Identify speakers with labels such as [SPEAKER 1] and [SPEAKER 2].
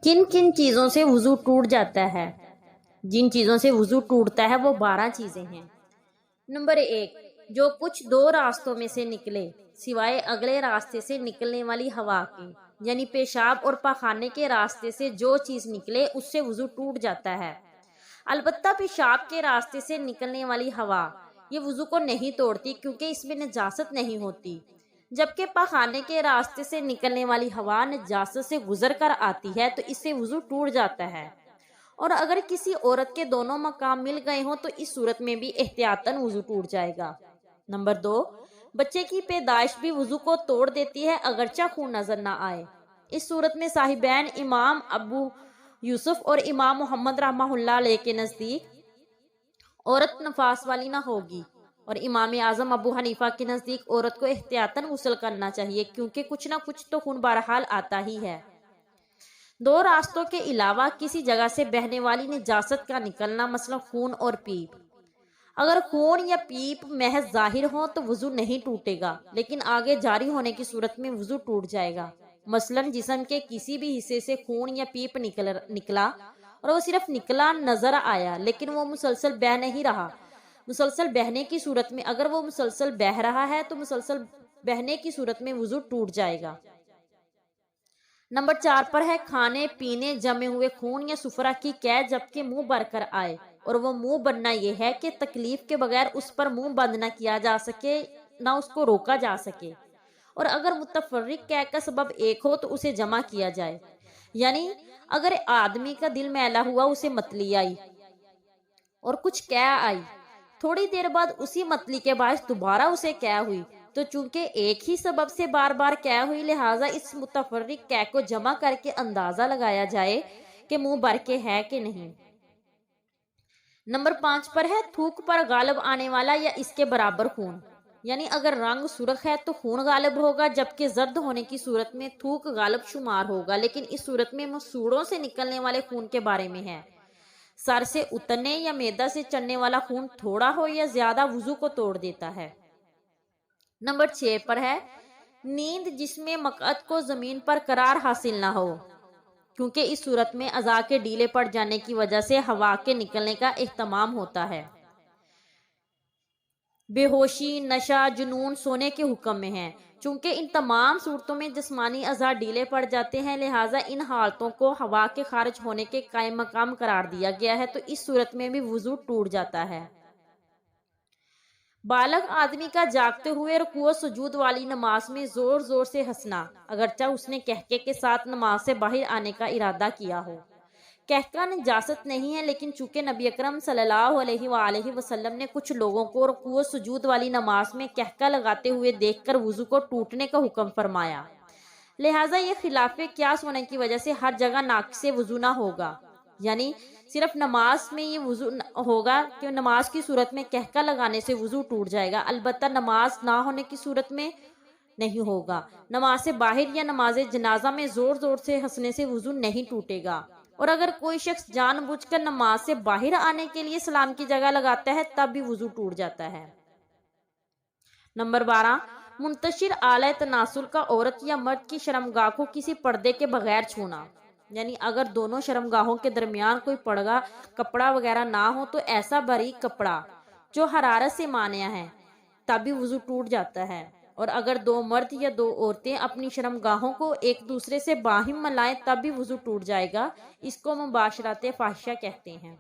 [SPEAKER 1] کن کن چیزوں سے وضو ٹوٹ جاتا ہے؟ جن چیزوں سے وضو ٹوٹتا ہے وہ 12 چیزیں ہیں۔ نمبر 1، جو کچھ 2 راستوں میں سے نکلے سوائے اگلے راستے سے نکلنے والی ہوا کے، یعنی پیشاب اور پاخانے کے راستے سے جو چیز نکلے اس سے وضو ٹوٹ جاتا ہے۔ البتہ پیشاب کے راستے سے نکلنے والی ہوا یہ وضو کو نہیں توڑتی کیونکہ اس میں نجاست نہیں ہوتی، جبکہ پاخانے کے راستے سے نکلنے والی ہوا نجاست سے گزر کر آتی ہے تو اس سے وضو ٹوٹ جاتا ہے۔ اور اگر کسی عورت کے دونوں مقام مل گئے ہوں تو اس صورت میں بھی احتیاطاً وضو ٹوٹ جائے گا۔ نمبر 2، بچے کی پیدائش بھی وضو کو توڑ دیتی ہے اگرچہ خون نظر نہ آئے۔ اس صورت میں صاحبین امام ابو یوسف اور امام محمد رحمہ اللہ علیہ کے نزدیک عورت نفاس والی نہ ہوگی، اور امام اعظم ابو حنیفہ کے نزدیک عورت کو احتیاطاً غسل کرنا چاہیے کیونکہ کچھ نہ کچھ تو خون بہرحال آتا ہی ہے۔ 2 راستوں کے علاوہ کسی جگہ سے بہنے والی نجاست کا نکلنا، مثلا خون اور پیپ۔ اگر خون یا پیپ محض ظاہر ہو تو وضو نہیں ٹوٹے گا، لیکن آگے جاری ہونے کی صورت میں وضو ٹوٹ جائے گا۔ مثلا جسم کے کسی بھی حصے سے خون یا پیپ نکلا اور وہ صرف نکلا نظر آیا لیکن وہ مسلسل بہہ نہیں رہا۔ مسلسل بہنے کی صورت میں اگر وہ مسلسل بہہ رہا ہے تو مسلسل بہنے کی صورت میں وضو ٹوٹ جائے گا۔ نمبر 4 پر ہے کھانے پینے جمے ہوئے خون یا سفرہ کی قید جبکہ منہ بھر کر آئے، اور وہ منہ بننا یہ ہے کہ تکلیف کے بغیر اس پر منہ بند نہ کیا جا سکے نہ اس کو روکا جا سکے، اور اگر متفرق قے کا سبب ایک ہو تو اسے جمع کیا جائے، یعنی اگر آدمی کا دل میلا ہوا اسے متلی آئی اور کچھ قے آئی، تھوڑی دیر بعد اسی متلی کے باعث دوبارہ اسے قے ہوئی، تو چونکہ ایک ہی سبب سے بار بار قے ہوئی لہٰذا اس متفرق قے کو جمع کر کے اندازہ لگایا جائے کہ منہ بھر کے ہے کہ نہیں۔ نمبر 5 پر ہے تھوک پر غالب آنے والا یا اس کے برابر خون، یعنی اگر رنگ سرخ ہے تو خون غالب ہوگا جبکہ زرد ہونے کی صورت میں تھوک غالب شمار ہوگا، لیکن اس صورت میں مسوڑوں سے نکلنے والے خون کے بارے میں ہے۔ سر سے اترنے یا معدہ سے چڑھنے والا خون تھوڑا ہو یا زیادہ وضو کو توڑ دیتا ہے۔ نمبر 6 پر ہے نیند جس میں مقعد کو زمین پر قرار حاصل نہ ہو، کیونکہ اس صورت میں اعضاء کے ڈھیلے پڑ جانے کی وجہ سے ہوا کے نکلنے کا اہتمام ہوتا ہے۔ بے ہوشی، نشہ، جنون سونے کے حکم میں ہیں۔ چونکہ ان تمام صورتوں میں جسمانی اعضاء ڈھیلے پڑ جاتے ہیں لہٰذا ان حالتوں کو ہوا کے خارج ہونے کے قائم مقام قرار دیا گیا ہے، تو اس صورت میں بھی وضو ٹوٹ جاتا ہے۔ بالغ آدمی کا جاگتے ہوئے رکوع و سجود والی نماز میں زور زور سے ہنسنا، اگرچہ اس نے قہقہے کے ساتھ نماز سے باہر آنے کا ارادہ کیا ہو۔ قہقہہ نجاست نہیں ہے، لیکن چونکہ نبی اکرم صلی اللہ علیہ وآلہ وسلم نے کچھ لوگوں کو رکوع و سجود والی نماز میں قہقہہ لگاتے ہوئے دیکھ کر وضو کو ٹوٹنے کا حکم فرمایا، لہٰذا یہ خلاف قیاس ہونے کی وجہ سے ہر جگہ ناقص وضو نہ ہوگا، یعنی صرف نماز میں یہ وضو ہوگا کہ نماز کی صورت میں قہقہہ لگانے سے وضو ٹوٹ جائے گا، البتہ نماز نہ ہونے کی صورت میں نہیں ہوگا۔ نماز سے باہر یا نماز جنازہ میں زور زور سے ہنسنے سے وضو نہیں ٹوٹے گا، اور اگر کوئی شخص جان بوجھ کر نماز سے باہر آنے کے لیے سلام کی جگہ لگاتا ہے تب بھی وضو ٹوٹ جاتا ہے۔ نمبر 12، منتشر آلہ تناسل کا عورت یا مرد کی شرمگاہ کو کسی پردے کے بغیر چھونا، یعنی اگر دونوں شرمگاہوں کے درمیان کوئی پردہ کپڑا وغیرہ نہ ہو تو ایسا باریک کپڑا جو حرارت سے مانع ہے تب بھی وضو ٹوٹ جاتا ہے، اور اگر 2 مرد یا 2 عورتیں اپنی شرمگاہوں کو ایک دوسرے سے باہم ملائیں تب بھی وضو ٹوٹ جائے گا، اس کو مباشرت فاحشہ کہتے ہیں۔